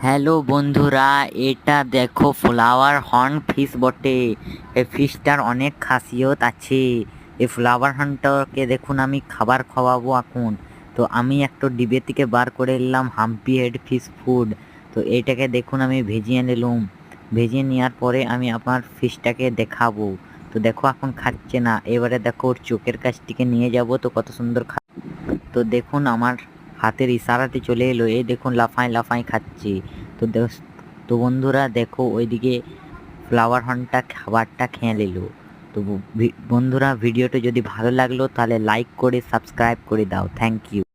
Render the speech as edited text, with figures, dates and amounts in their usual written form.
Hello বন্ধুরা, এটা দেখো ফ্লাওয়ার হর্ন ফিশ বটে। এই ফিশটার অনেক খাসিয়ত আছে। এই ফ্লাওয়ার হর্নটাকে দেখুন আমি খাবার খাওয়াবো এখন। তো আমি একটা ডিবে থেকে বার করে নিলাম হাম্পি হেড ফিশ ফুড। তো এইটাকে দেখুন আমি ভেজিয়ে নিলাম। ভেজিয়ে নেওয়ার পরে আমি আমার ফিশটাকে দেখাবো। তো দেখো এখন খাচ্ছে না, এবারে দেখো ওর চোখের কাছ থেকে নিয়ে যাব, তো কত সুন্দর তো দেখুন আমার হাতের ইশারাতে চলে এলো, এই দেখুন লাফায় লাফায় খাচ্ছে। তো তো বন্ধুরা দেখো ওইদিকে ফ্লাওয়ার হর্নটা খাবারটা খেয়ে নিল। তো বন্ধুরা ভিডিওটা যদি ভালো লাগলো তাহলে লাইক করে সাবস্ক্রাইব করে দাও। Thank you.